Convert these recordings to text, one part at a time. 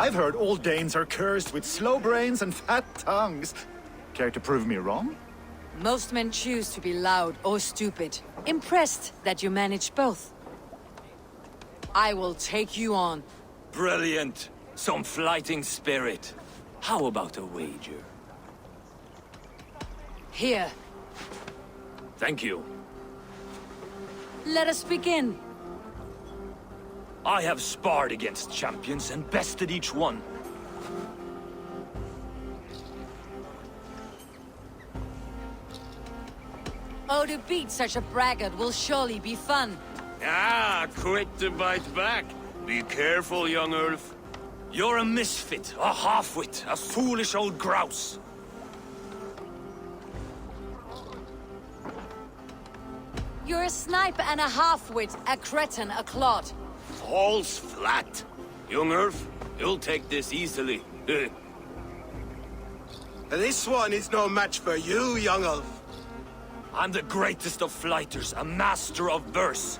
I've heard all Danes are cursed with slow brains and fat tongues. Care to prove me wrong? Most men choose to be loud or stupid. Impressed that you manage both. I will take you on. Brilliant. Some fighting spirit. How about a wager? Here. Thank you. Let us begin. I have sparred against champions and bested each one. Oh, to beat such a braggart will surely be fun. Ah, quick to bite back. Be careful, young Ulf. You're a misfit, a half-wit, a foolish old grouse. You're a snipe and a half-wit, a cretin, a clod. Falls flat. Young Ulf, you'll take this easily. This one is no match for you, young Ulf. I'm the greatest of flighters, a master of verse.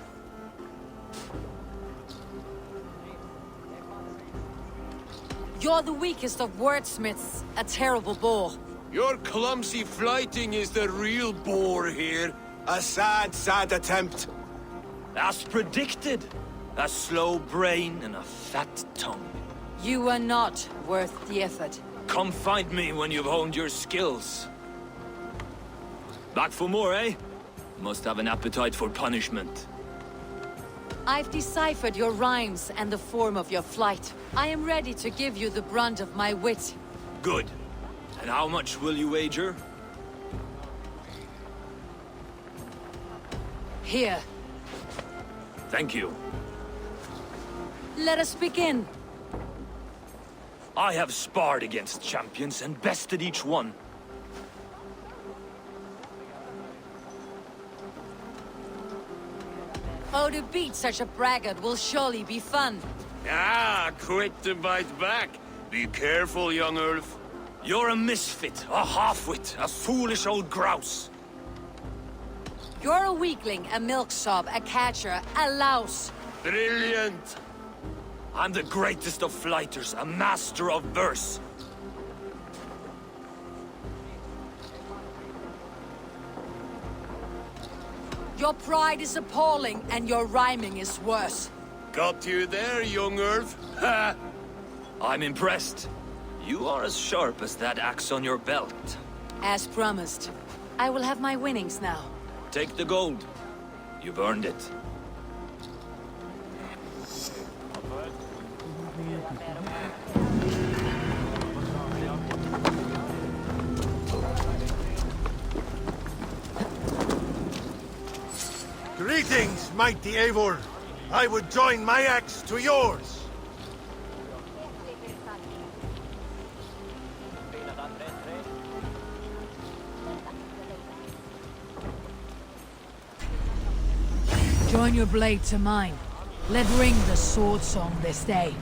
You're the weakest of wordsmiths, a terrible bore. Your clumsy flighting is the real bore here. A sad, sad attempt. As predicted, a slow brain and a fat tongue. You are not worth the effort. Come find me when you've honed your skills. Back for more, eh? Must have an appetite for punishment. I've deciphered your rhymes and the form of your flight. I am ready to give you the brunt of my wit. Good. And how much will you wager? Here. Thank you. Let us begin. I have sparred against champions and bested each one. Oh, to beat such a braggart will surely be fun. Ah, quick to bite back. Be careful, young Ulf. You're a misfit, a half-wit, a foolish old grouse. You're a weakling, a milksop, a catcher, a louse. Brilliant. I'm the greatest of flighters, a master of verse. Your pride is appalling, and your rhyming is worse. Got you there, young Ulf. Ha! I'm impressed. You are as sharp as that axe on your belt. As promised. I will have my winnings now. Take the gold. You've earned it. Greetings, mighty Eivor. I would join my axe to yours. Join your blade to mine. Let ring the sword song this day.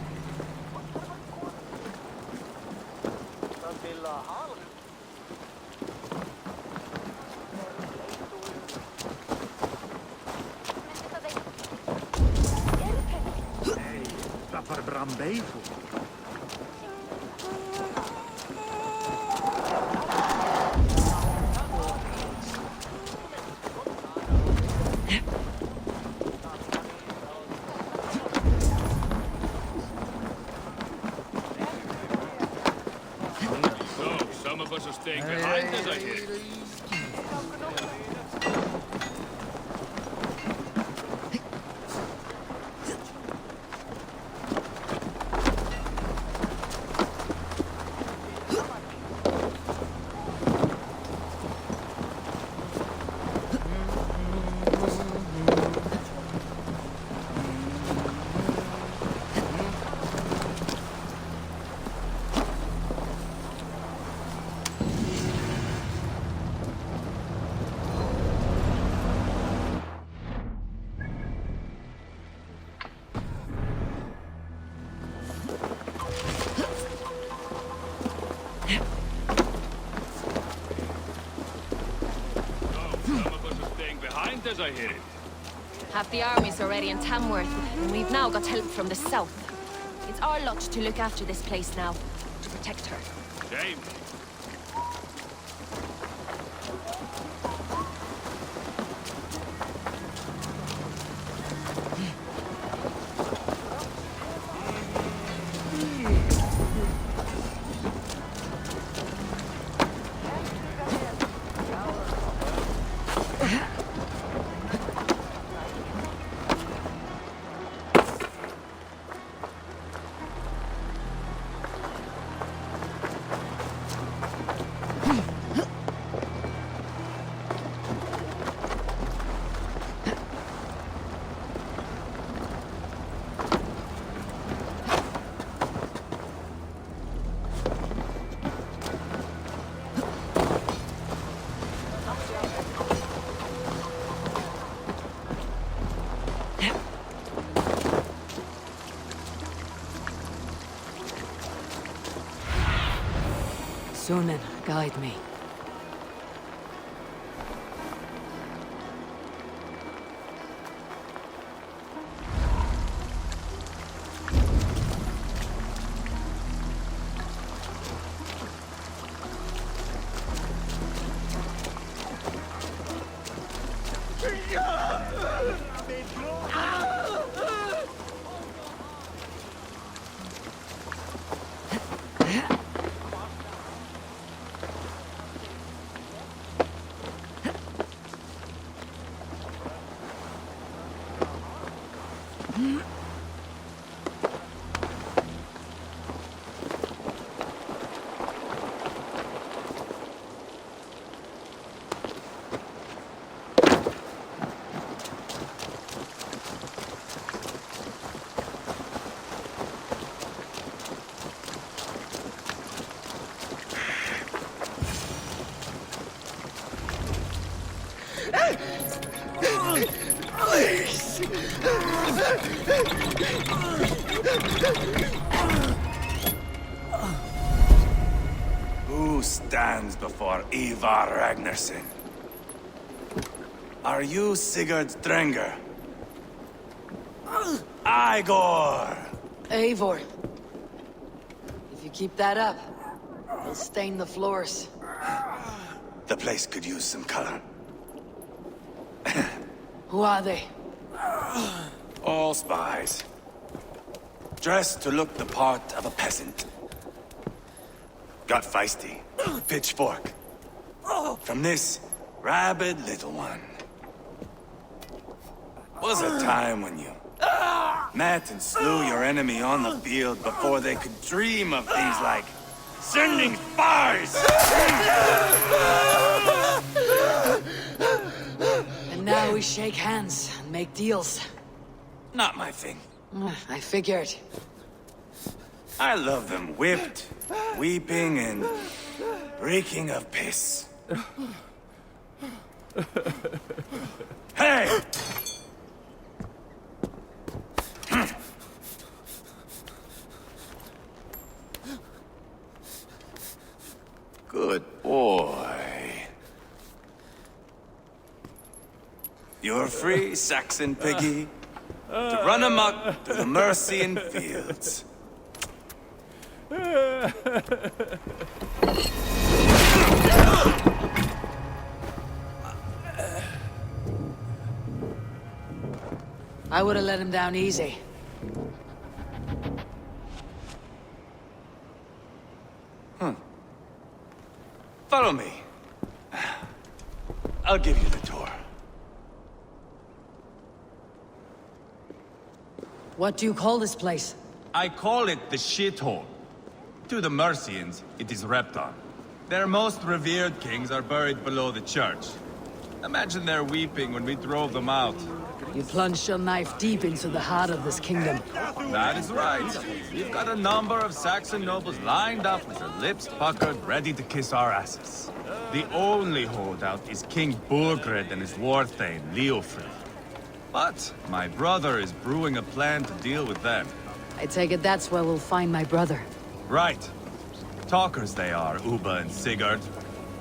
Tapar Brambeifo. So, some of us are staying behind as I hear. As I hear it. Half the army's already in Tamworth, and we've now got help from the south. It's our lot to look after this place now, to protect her. Shame. Sunan, guide me. Who stands before Eivor Ragnarsson? Are you Sigurd Drenger? Eivor! Eivor. If you keep that up, you'll stain the floors. The place could use some color. Who are they? All spies. Dressed to look the part of a peasant. Got feisty. Pitchfork. From this rabid little one. Was a time when you met and slew your enemy on the field before they could dream of things like sending spies! And now we shake hands and make deals. Not my thing. I figured. I love them whipped, weeping, and reeking of piss. Hey! Good boy. You're free, Saxon piggy, to run amok to the Mercian fields. I would have let him down easy. Follow me. I'll give you the tour. What do you call this place? I call it the shithole. To the Mercians, it is Repton. Their most revered kings are buried below the church. Imagine their weeping when we drove them out. You plunged your knife deep into the heart of this kingdom. That is right. We've got a number of Saxon nobles lined up with their lips puckered, ready to kiss our asses. The only holdout is King Burgred and his war thane, Leofric. But my brother is brewing a plan to deal with them. I take it that's where we'll find my brother. Right. Talkers they are, Uba and Sigurd.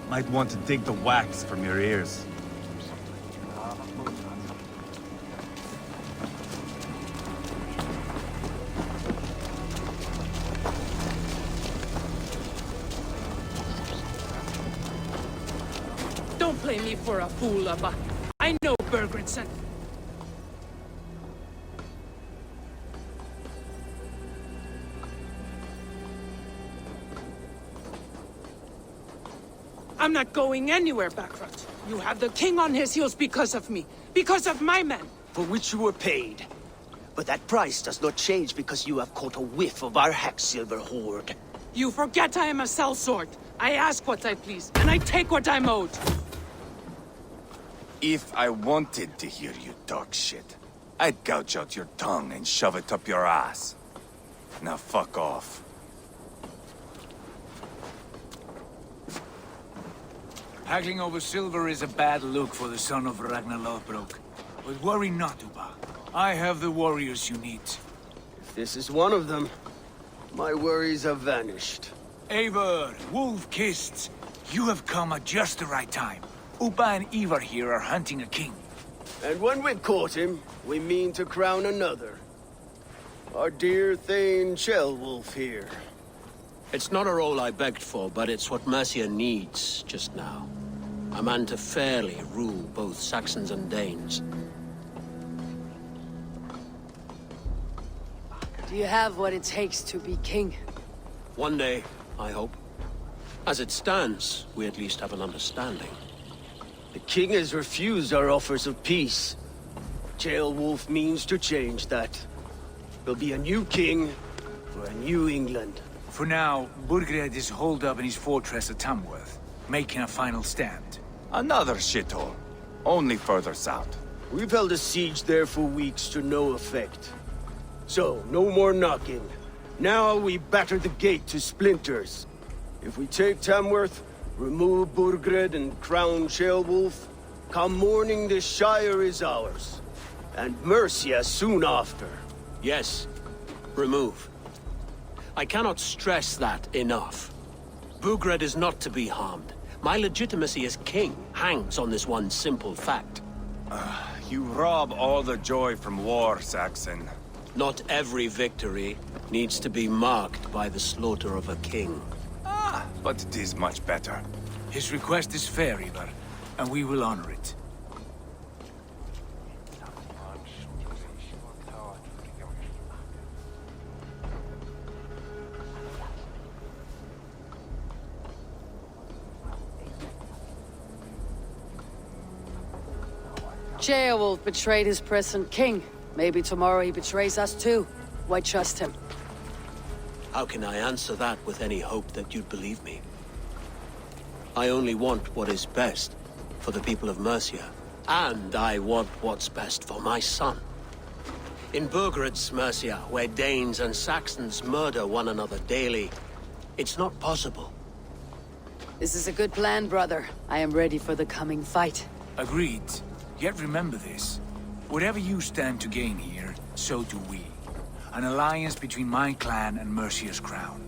Might want to dig the wax from your ears. Don't play me for a fool, Abba. I know Burgred sent... I'm not going anywhere, Backrot. You have the king on his heels because of me. Because of my men. For which you were paid. But that price does not change because you have caught a whiff of our Hacksilver hoard. You forget I am a sellsword. I ask what I please, and I take what I'm owed. If I wanted to hear you talk shit, I'd gouge out your tongue and shove it up your ass. Now fuck off. Haggling over silver is a bad look for the son of Ragnar Lothbrok. But worry not, Uba. I have the warriors you need. If this is one of them, my worries have vanished. Eivor, wolf-kissed, you have come at just the right time. Uba and Eivor here are hunting a king. And when we've caught him, we mean to crown another. Our dear Thane Shellwolf here. It's not a role I begged for, but it's what Mercia needs just now. A man to fairly rule both Saxons and Danes. Do you have what it takes to be king? One day, I hope. As it stands, we at least have an understanding. The king has refused our offers of peace. Jailwolf means to change that. There'll be a new king for a new England. For now, Burgred is holed up in his fortress at Tamworth, making a final stand. Another shithole. Only further south. We've held a siege there for weeks to no effect. So, no more knocking. Now we batter the gate to splinters. If we take Tamworth, remove Burgred and crown Sheolwulf, come morning the Shire is ours. And Mercia soon after. Yes, remove. I cannot stress that enough. Burgred is not to be harmed. My legitimacy as king hangs on this one simple fact. You rob all the joy from war, Saxon. Not every victory needs to be marked by the slaughter of a king. But it is much better. His request is fair, Eivor, and we will honor it. Beowulf betrayed his present king. Maybe tomorrow he betrays us too. Why trust him? How can I answer that with any hope that you'd believe me? I only want what is best for the people of Mercia. And I want what's best for my son. In Burgred's Mercia, where Danes and Saxons murder one another daily, it's not possible. This is a good plan, brother. I am ready for the coming fight. Agreed. Yet remember this. Whatever you stand to gain here, so do we. An alliance between my clan and Mercia's crown.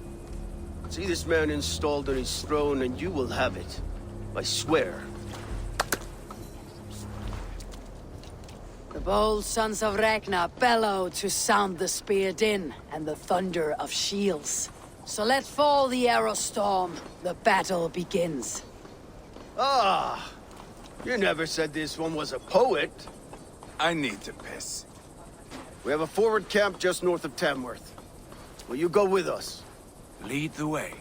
See this man installed on his throne and you will have it. I swear. The bold sons of Ragnar bellow to sound the spear din and the thunder of shields. So let fall the arrow storm. The battle begins. Ah! You never said this one was a poet. I need to piss. We have a forward camp just north of Tamworth. Will you go with us? Lead the way.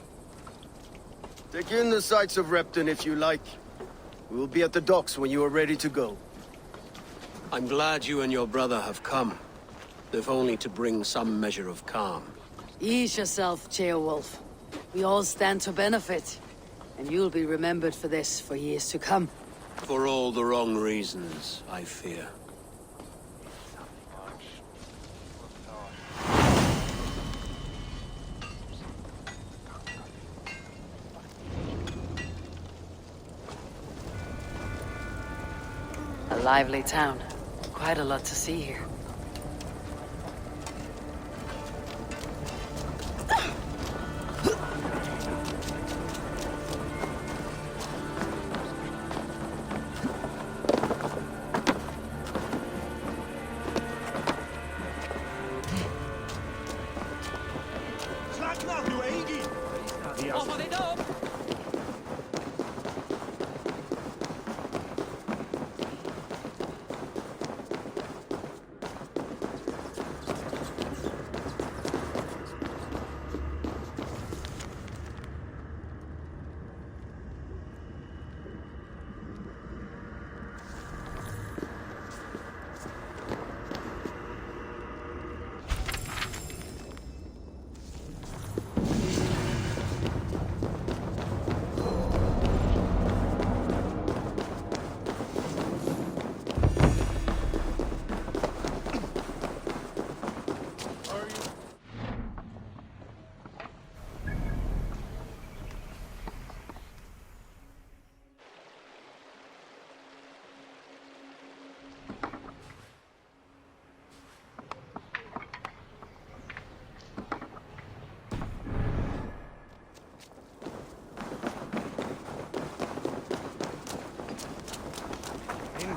Take in the sights of Repton if you like. We will be at the docks when you are ready to go. I'm glad you and your brother have come, if only to bring some measure of calm. Ease yourself, Ceolwulf. We all stand to benefit. And you'll be remembered for this for years to come. For all the wrong reasons, I fear. A lively town. Quite a lot to see here.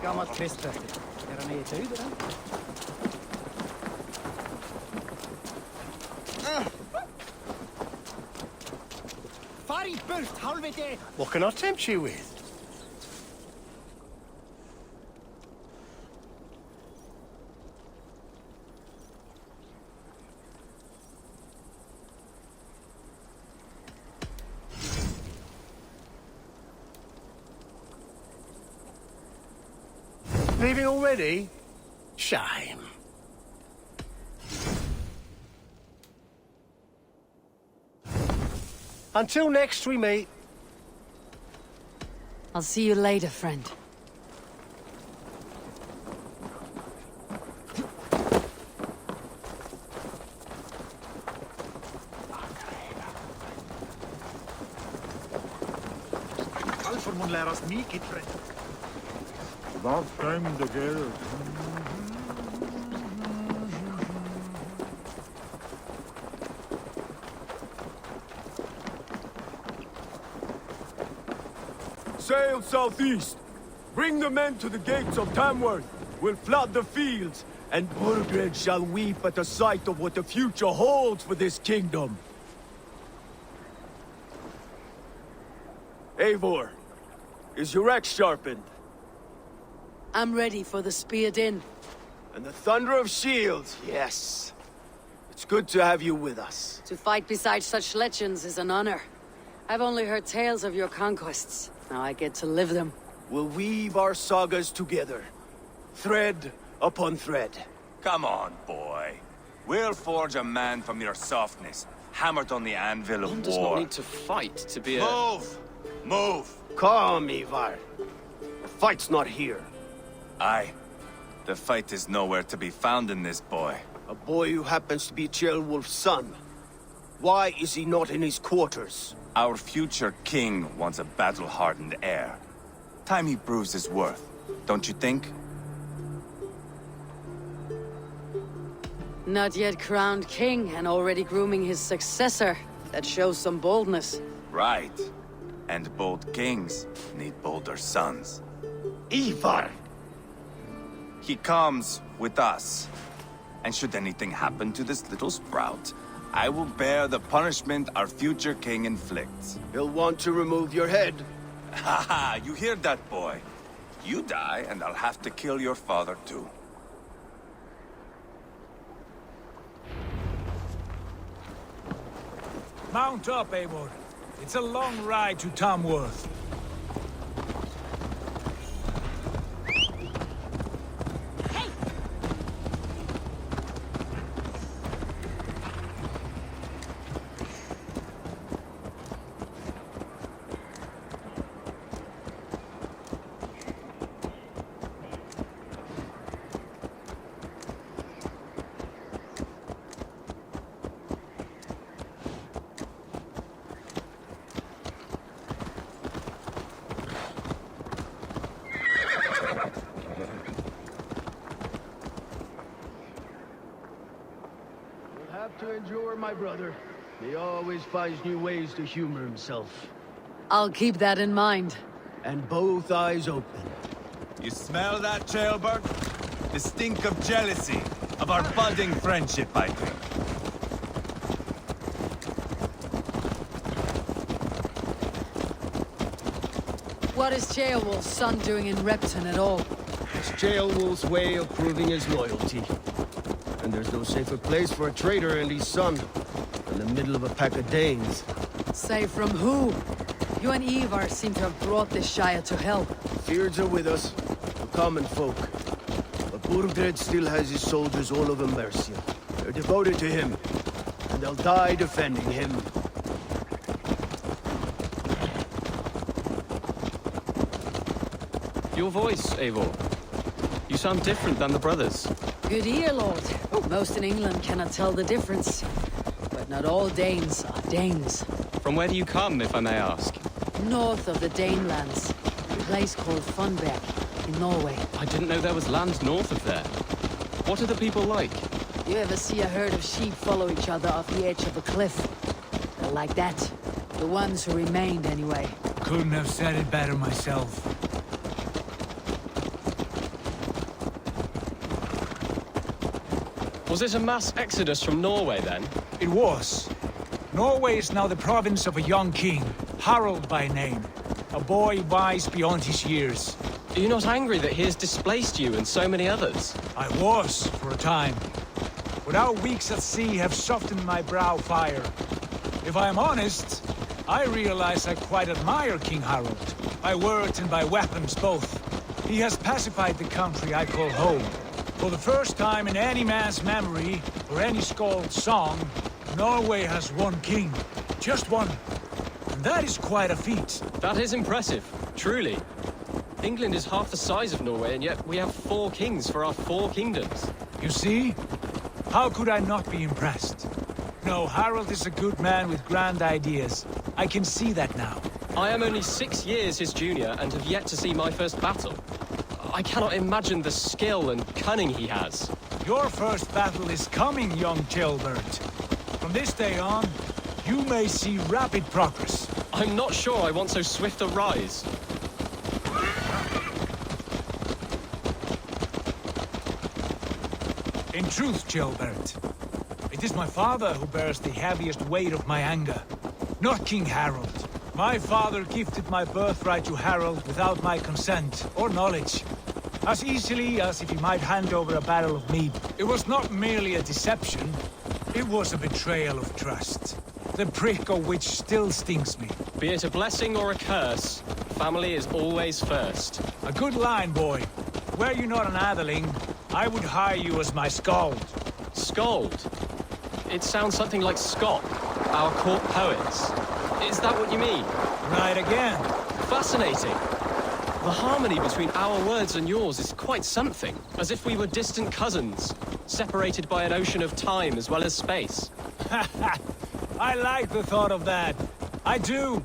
Gammalt kvistfäste. Är han i ett huvud? Far i burt, halvvete! What can I tempt you with? Leaving already? Shame. Until next we meet. I'll see you later, friend. Alfred mun lära oss mycket, friend. About time to go. Sail southeast. Bring the men to the gates of Tamworth. We'll flood the fields, and Burgred shall weep at the sight of what the future holds for this kingdom. Eivor, is your axe sharpened? I'm ready for the spear din. And the thunder of shields, yes. It's good to have you with us. To fight beside such legends is an honor. I've only heard tales of your conquests. Now I get to live them. We'll weave our sagas together, thread upon thread. Come on, boy. We'll forge a man from your softness, hammered on the anvil of One war. does not need to fight to be a... Move! Move! Calm, Eivor. The fight's not here. Aye. The fight is nowhere to be found in this boy. A boy who happens to be Ceolwulf's son. Why is he not in his quarters? Our future king wants a battle-hardened heir. Time he proves his worth, don't you think? Not yet crowned king and already grooming his successor. That shows some boldness. Right. And bold kings need bolder sons. Eivor! He comes with us. And should anything happen to this little sprout, I will bear the punishment our future king inflicts. He'll want to remove your head. Haha, you hear that, boy? You die, and I'll have to kill your father, too. Mount up, Eivor. It's a long ride to Tamworth. To endure, my brother. He always finds new ways to humor himself. I'll keep that in mind. And both eyes open. You smell that, Jailbird? The stink of jealousy, of our budding friendship, I think. What is Ceolwulf's son doing in Repton at all? It's Ceolwulf's way of proving his loyalty. And there's no safer place for a traitor and his son in the middle of a pack of Danes. Say from who? You and Eivor seem to have brought this Shire to hell. Fears are with us, the common folk. But Burgred still has his soldiers all over Mercia. They're devoted to him, and they'll die defending him. Your voice, Eivor. You sound different than the brothers. Good ear, Lord. Most in England cannot tell the difference. But not all Danes are Danes. From where do you come, if I may ask? North of the Danelands. A place called Funberg, in Norway. I didn't know there was land north of there. What are the people like? You ever see a herd of sheep follow each other off the edge of a cliff? They're like that. The ones who remained, anyway. Couldn't have said it better myself. Was it a mass exodus from Norway, then? It was. Norway is now the province of a young king, Harald by name. A boy wise beyond his years. Are you not angry that he has displaced you and so many others? I was, for a time. But our weeks at sea have softened my brow fire. If I am honest, I realize I quite admire King Harald. By words and by weapons both. He has pacified the country I call home. For the first time in any man's memory, or any skald's song, Norway has one king. Just one. And that is quite a feat. That is impressive, truly. England is half the size of Norway, and yet we have 4 kings for our 4 kingdoms. You see? How could I not be impressed? No, Harald is a good man with grand ideas. I can see that now. I am only 6 years his junior, and have yet to see my first battle. I cannot imagine the skill and cunning he has. Your first battle is coming, young Jailbird. From this day on, you may see rapid progress. I'm not sure I want so swift a rise. In truth, Jailbird, it is my father who bears the heaviest weight of my anger, not King Harald. My father gifted my birthright to Harald without my consent or knowledge. As easily as if he might hand over a barrel of mead. It was not merely a deception, it was a betrayal of trust. The prick of which still stings me. Be it a blessing or a curse, family is always first. A good line, boy. Were you not an atheling, I would hire you as my skald. Skald? It sounds something like Scott, our court poets. Is that what you mean? Right again. Fascinating. The harmony between our words and yours is quite something. As if we were distant cousins, separated by an ocean of time as well as space. I like the thought of that. I do.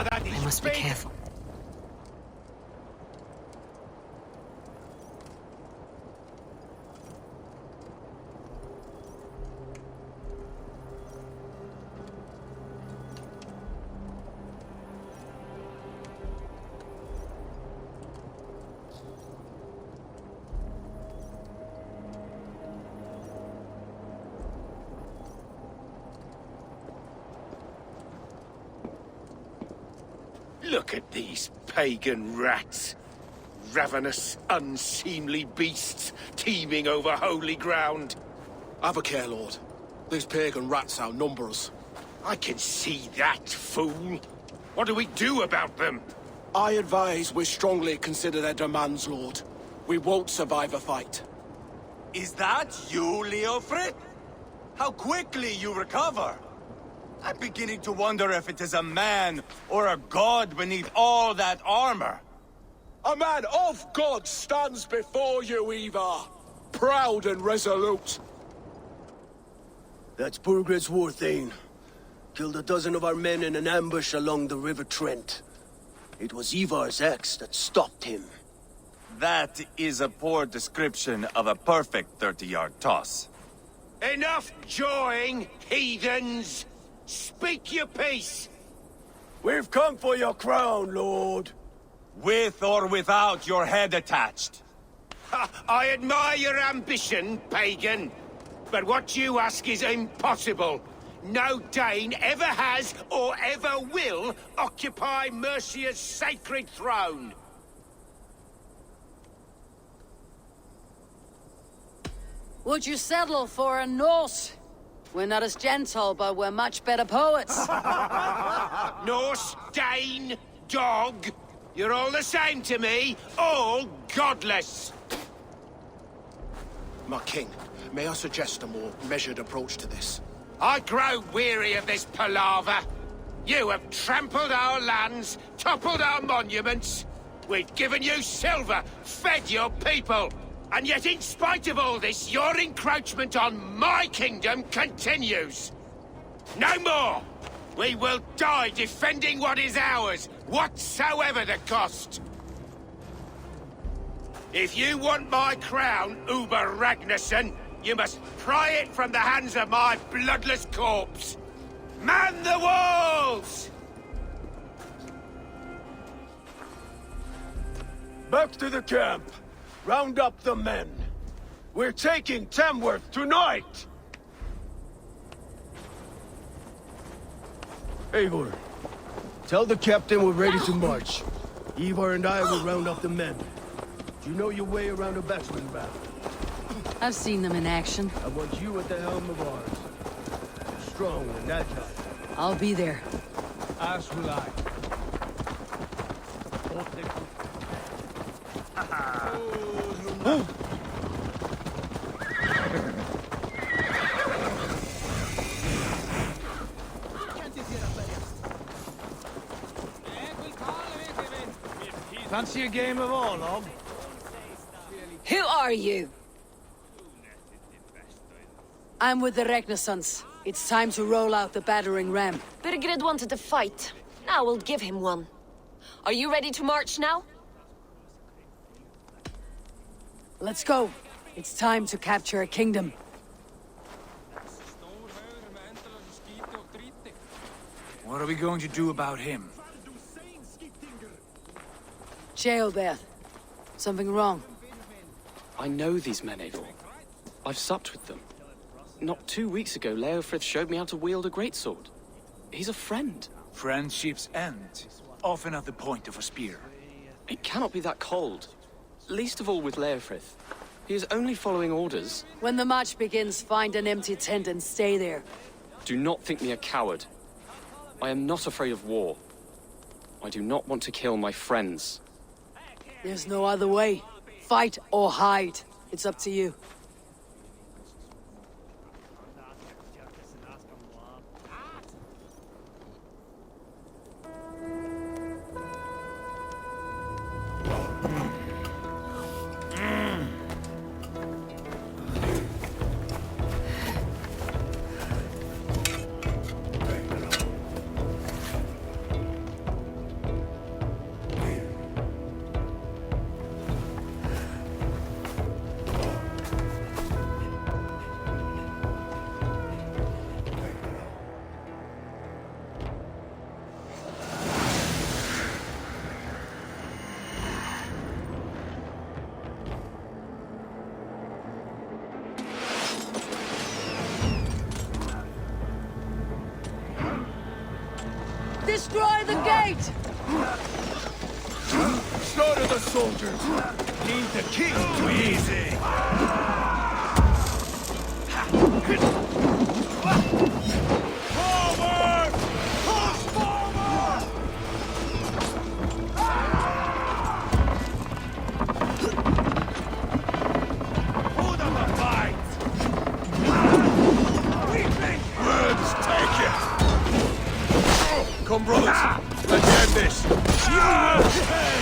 I must be careful. Look at these pagan rats. Ravenous, unseemly beasts teeming over holy ground. Have a care, Lord. These pagan rats outnumber us. I can see that, fool. What do we do about them? I advise we strongly consider their demands, Lord. We won't survive a fight. Is that you, Leofrid? How quickly you recover! I'm beginning to wonder if it is a man or a god beneath all that armor. A man of God stands before you, Eivor. Proud and resolute. That's Burgred's Warthane. Killed a dozen of our men in an ambush along the River Trent. It was Eivor's axe that stopped him. That is a poor description of a perfect 30-yard toss. Enough jawing, heathens! Speak your piece! We've come for your crown, Lord. With or without your head attached. I admire your ambition, pagan. But what you ask is impossible. No Dane ever has or ever will occupy Mercia's sacred throne. Would you settle for a Norse? We're not as gentle, but we're much better poets. Norse, Dane, dog. You're all the same to me. All godless. My king, may I suggest a more measured approach to this? I grow weary of this palaver. You have trampled our lands, toppled our monuments. We've given you silver, fed your people. And yet, in spite of all this, your encroachment on my kingdom continues. No more! We will die defending what is ours, whatsoever the cost. If you want my crown, Uber Ragnarsson, you must pry it from the hands of my bloodless corpse. Man the walls! Back to the camp. Round up the men. We're taking Tamworth tonight! Eivor, tell the captain we're ready to march. Eivor and I will round up the men. Do you know your way around a battering ram? I've seen them in action. I want you at the helm of ours. Strong and agile. I'll be there. As will I. Fancy a game of Orlog? Who are you? I'm with the Ragnarsons. It's time to roll out the battering ram. Burgred wanted to fight. Now we'll give him one. Are you ready to march now? Let's go. It's time to capture a kingdom. What are we going to do about him? Jailbeth. Something wrong? I know these men, Eivor. I've supped with them. Not 2 weeks ago, Leofrith showed me how to wield a greatsword. He's a friend. Friendships end, often at the point of a spear. It cannot be that cold. Least of all with Leofrith. He is only following orders. When the march begins, find an empty tent and stay there. Do not think me a coward. I am not afraid of war. I do not want to kill my friends. There's no other way. Fight or hide. It's up to you. Destroy the gate! Slaughter the soldiers! Leave the king too easy! Forward! Push forward! Hold up a fight! Words take it! Come, brothers! Let's end this! You will pay!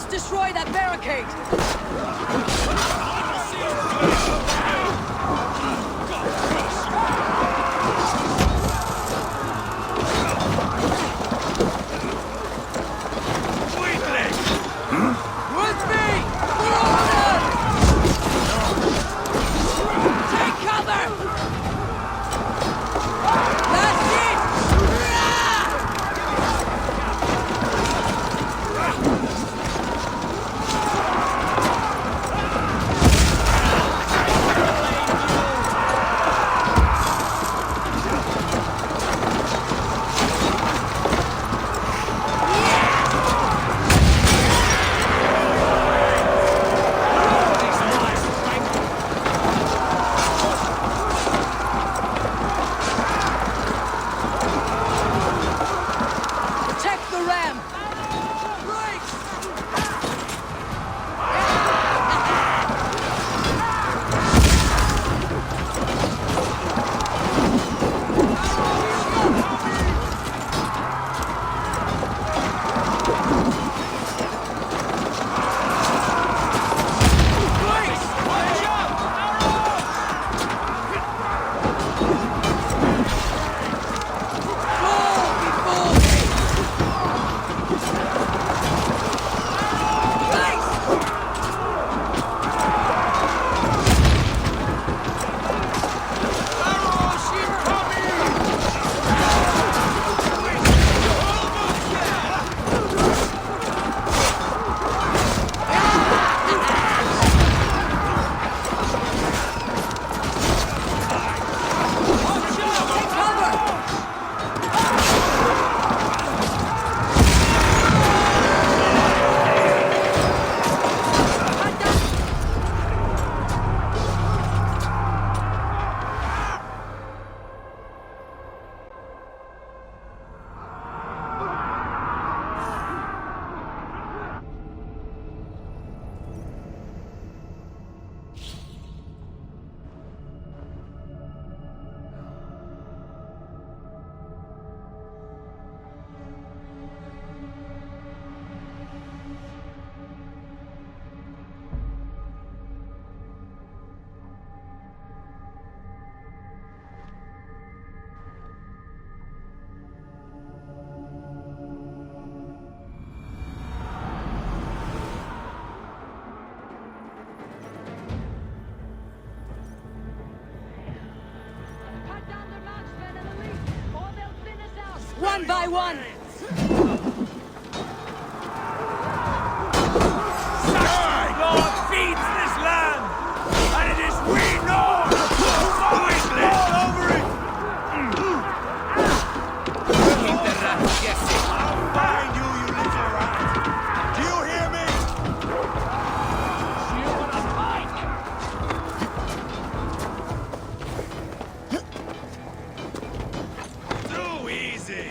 Destroy that barricade! With me! For order! Take cover! That's it! by one! God feeds this land, and it is we North who always live over it. I'll find you, you little rat. Do you hear me? Too easy.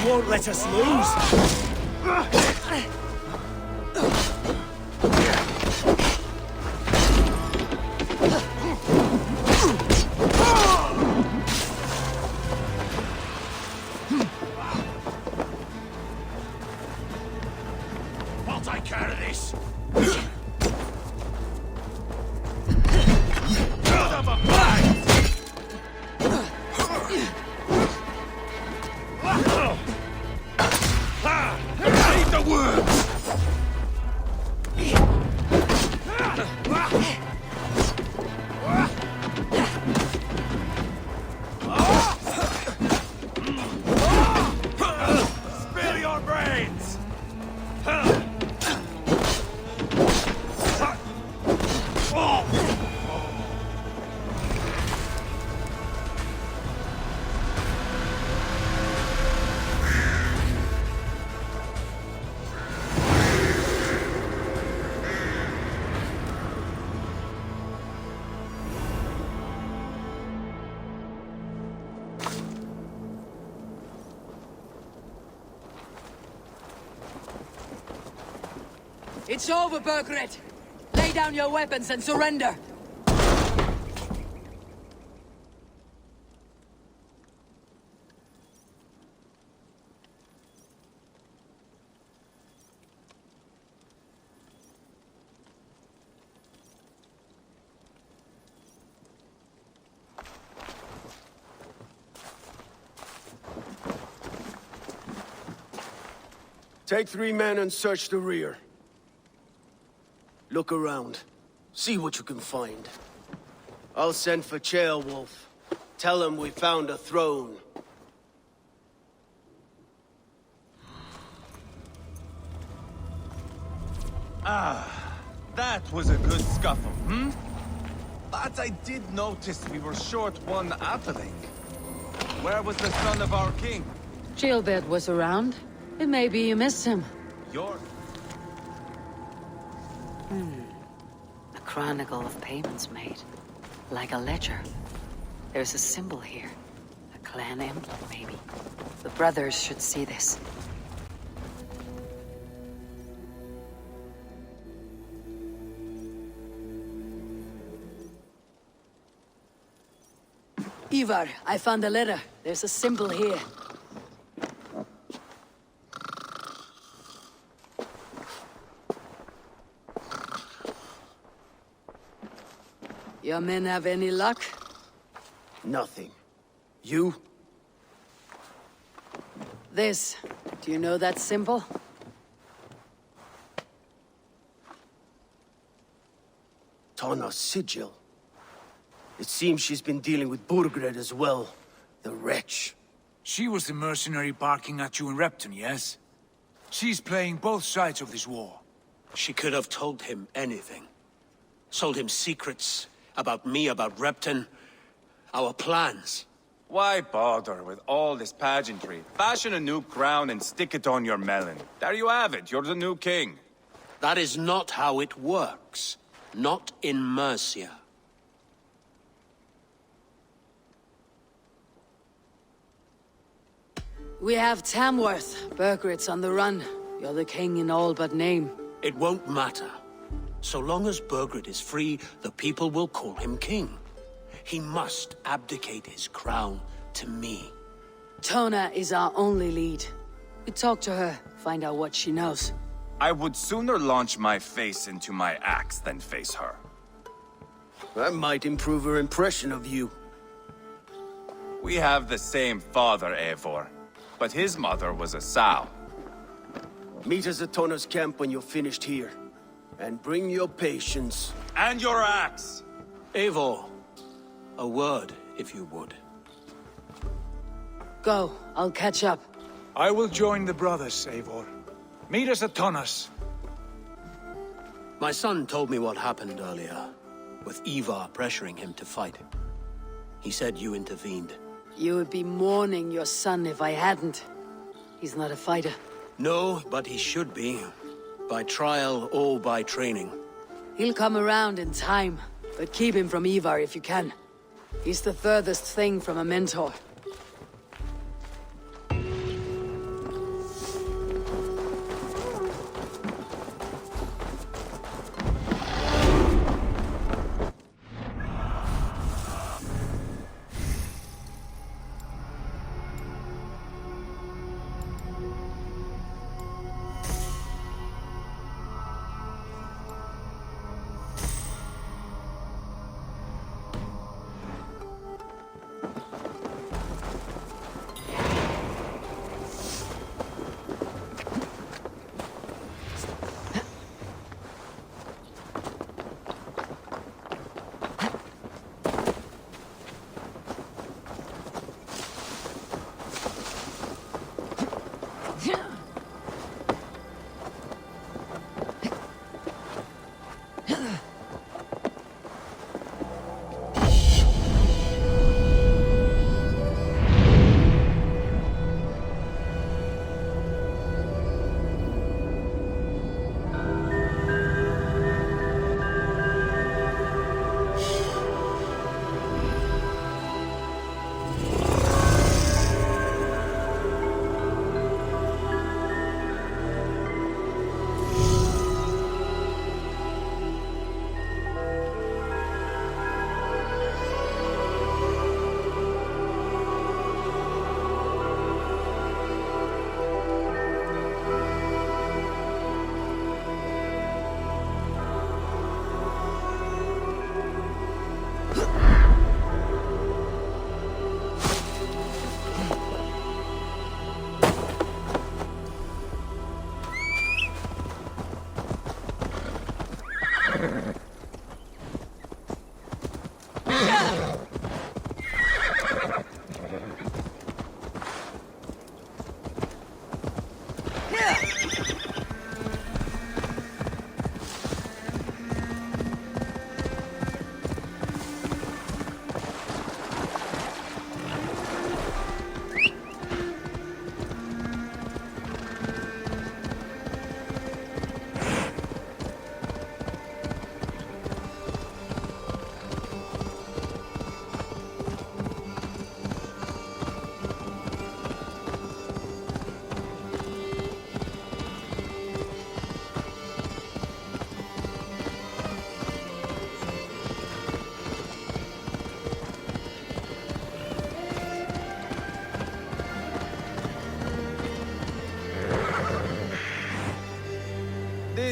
Won't let us lose. I'll take care of this. It's over, Burgred! Lay down your weapons and surrender! Take 3 men and search the rear. Look around. See what you can find. I'll send for Ceolwulf. Tell him we found a throne. That was a good scuffle, hmm? But I did notice we were short one atheling. Where was the son of our king? Gilbert was around. It may be you missed him. Your... A chronicle of payments made. Like a ledger. There's a symbol here. A clan emblem, maybe. The brothers should see this. Eivor, I found a letter. There's a symbol here. Your men have any luck? Nothing. You? This. Do you know that symbol? Tana's sigil. It seems she's been dealing with Burgred as well. The wretch. She was the mercenary barking at you in Repton, yes? She's playing both sides of this war. She could have told him anything. Sold him secrets about me, about Repton, our plans. Why bother with all this pageantry? Fashion a new crown and stick it on your melon. There you have it, you're the new king. That is not how it works. Not in Mercia. We have Tamworth. Burgred's on the run. You're the king in all but name. It won't matter. So long as Burgred is free, the people will call him king. He must abdicate his crown to me. Tona is our only lead. We talk to her, find out what she knows. I would sooner launch my face into my axe than face her. That might improve her impression of you. We have the same father, Eivor. But his mother was a sow. Meet us at Tona's camp when you're finished here. And bring your patience. And your axe! Eivor, a word, if you would. Go, I'll catch up. I will join the brothers, Eivor. Meet us at Tonas. My son told me what happened earlier, with Eivor pressuring him to fight. He said you intervened. You would be mourning your son if I hadn't. He's not a fighter. No, but he should be. By trial or by training. He'll come around in time, but keep him from Eivor if you can. He's the furthest thing from a mentor.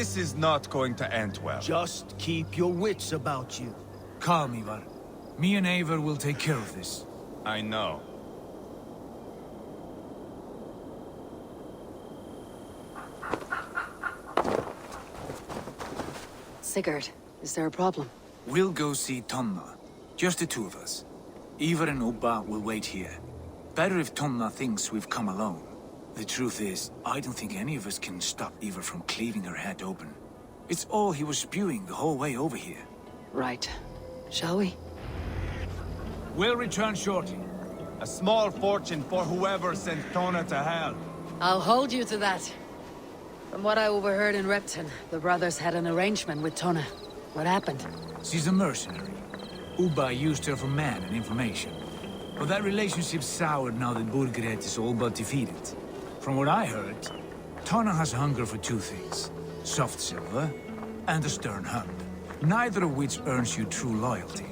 This is not going to end well. Just keep your wits about you. Calm, Eivor. Me and Eivor will take care of this. I know. Sigurd, is there a problem? We'll go see Tonna. Just the two of us. Eivor and Ubba will wait here. Better if Tonna thinks we've come alone. The truth is, I don't think any of us can stop Eivor from cleaving her head open. It's all he was spewing the whole way over here. Right. Shall we? We'll return shortly. A small fortune for whoever sent Tona to hell. I'll hold you to that. From what I overheard in Repton, the brothers had an arrangement with Tonna. What happened? She's a mercenary. Ubba used her for man and information. But that relationship's soured now that Burgred is all but defeated. From what I heard, Tonna has hunger for two things. Soft silver and a stern hand. Neither of which earns you true loyalty.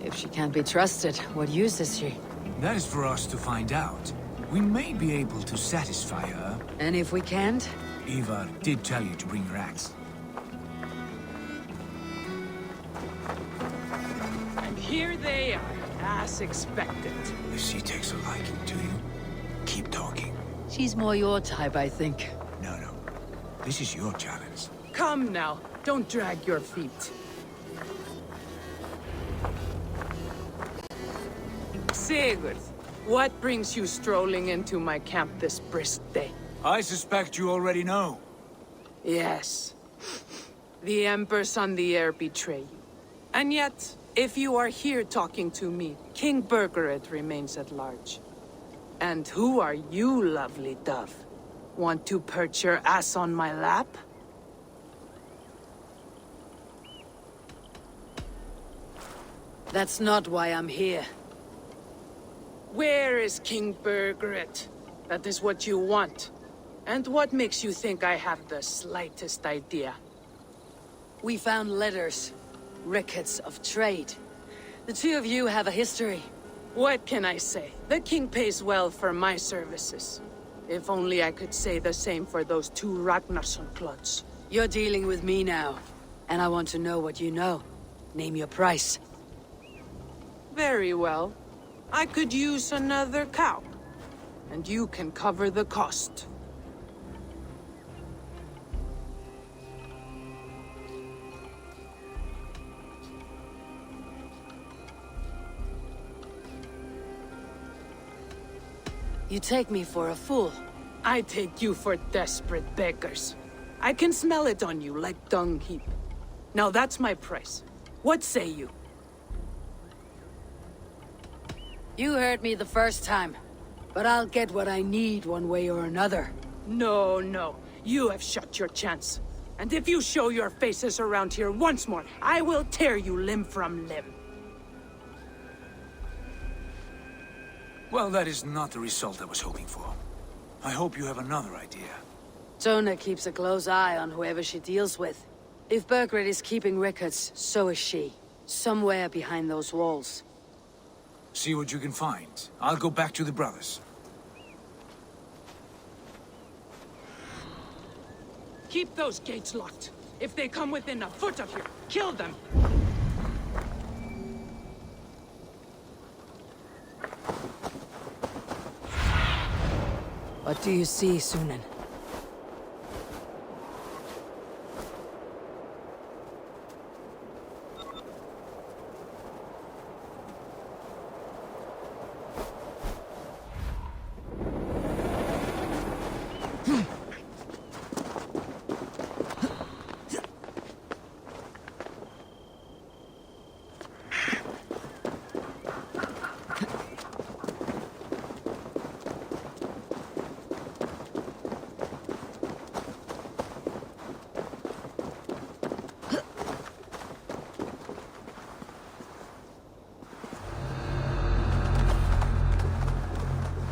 If she can't be trusted, what use is she? That is for us to find out. We may be able to satisfy her. And if we can't? Eivor did tell you to bring your axe. And here they are, as expected. If she takes a liking to you, keep talking. She's more your type, I think. No. This is your challenge. Come now, don't drag your feet. Sigurd, what brings you strolling into my camp this brisk day? I suspect you already know. Yes. The Emperor's on the air betray you. And yet, if you are here talking to me, King Burgred remains at large. And who are you, lovely dove? Want to perch your ass on my lap? That's not why I'm here. Where is King Burgred? That is what you want. And what makes you think I have the slightest idea? We found letters. Records of trade. The two of you have a history. What can I say? The king pays well for my services. If only I could say the same for those two Ragnarsson clods. You're dealing with me now. And I want to know what you know. Name your price. Very well. I could use another cow. And you can cover the cost. You take me for a fool. I take you for desperate beggars. I can smell it on you like dung heap. Now that's my price. What say you? You heard me the first time. But I'll get what I need one way or another. No. You have shot your chance. And if you show your faces around here once more, I will tear you limb from limb. Well, that is not the result I was hoping for. I hope you have another idea. Tona keeps a close eye on whoever she deals with. If Burgred is keeping records, so is she. Somewhere behind those walls. See what you can find. I'll go back to the brothers. Keep those gates locked. If they come within a foot of here, kill them! What do you see, Sunan?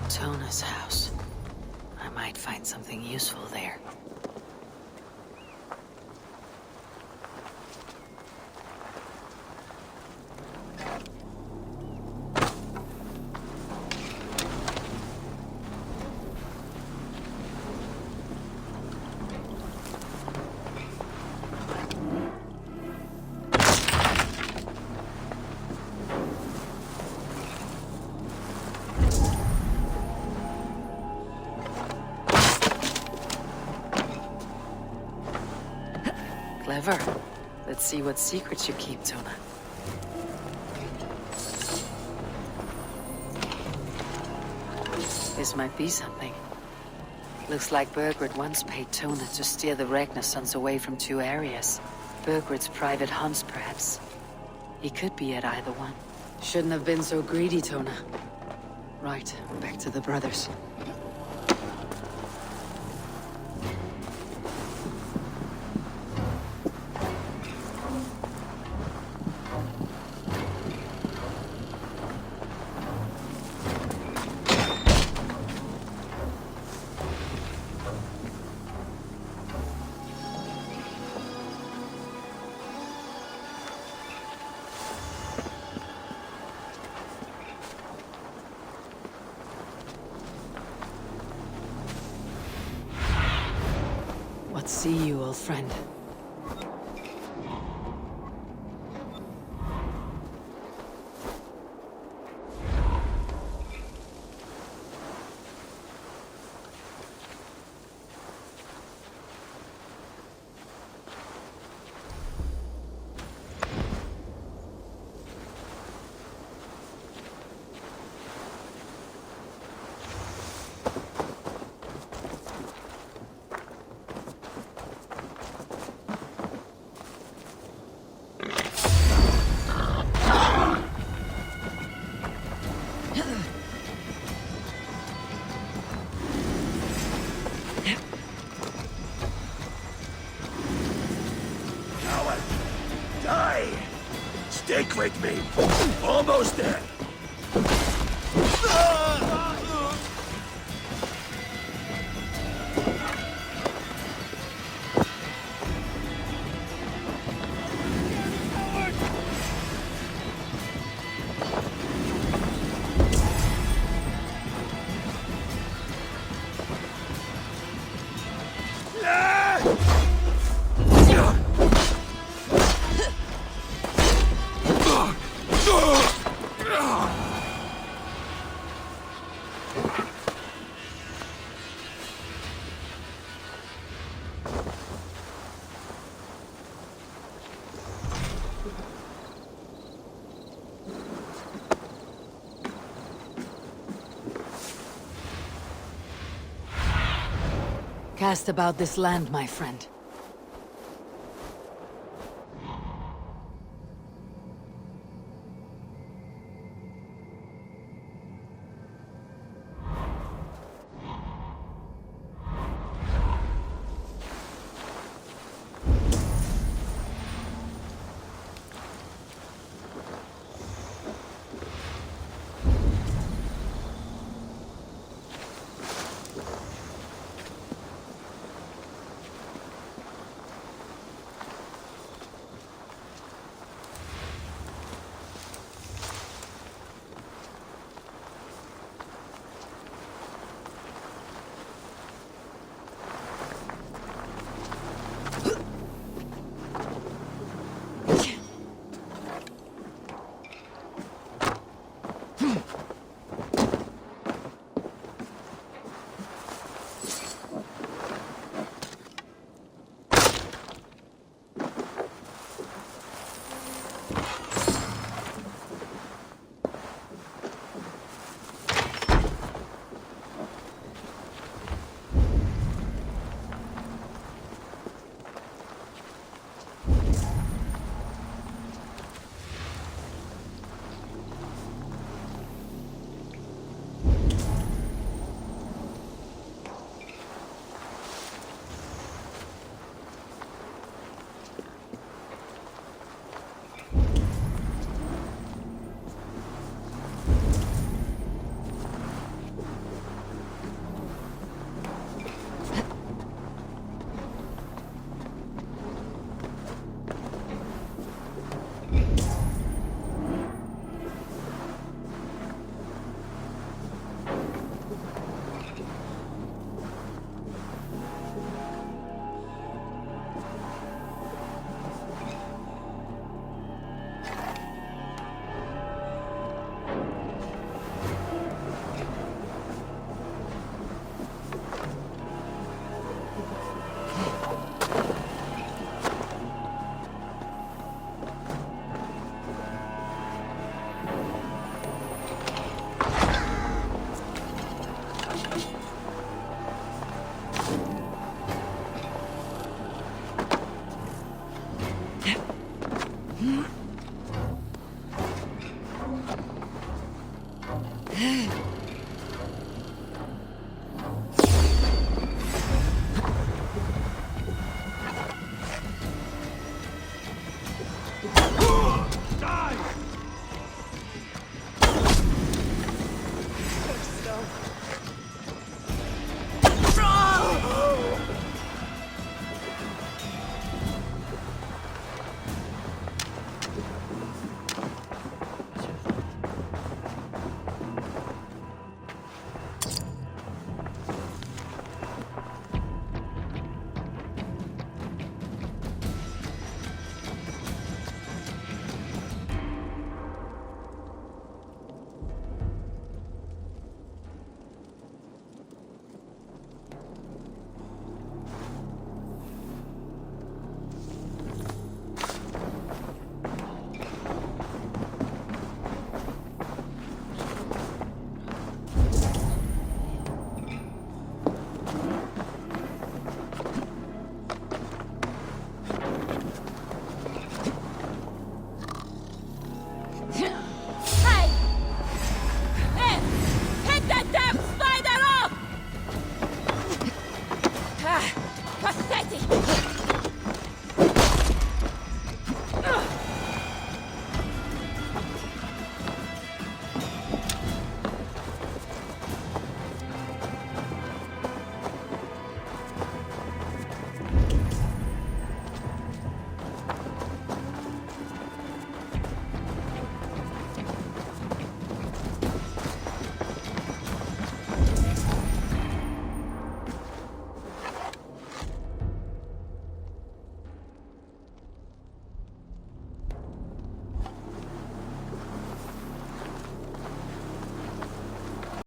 Tona's house. I might find something useful there. Clever. Let's see what secrets you keep, Tona. This might be something. Looks like Burgred once paid Tona to steer the Ragnar sons away from 2 areas. Burgred's private hunts, perhaps. He could be at either one. Shouldn't have been so greedy, Tona. Right, back to the brothers. See you, old friend. Stick with me. Almost there. Cast about this land, my friend.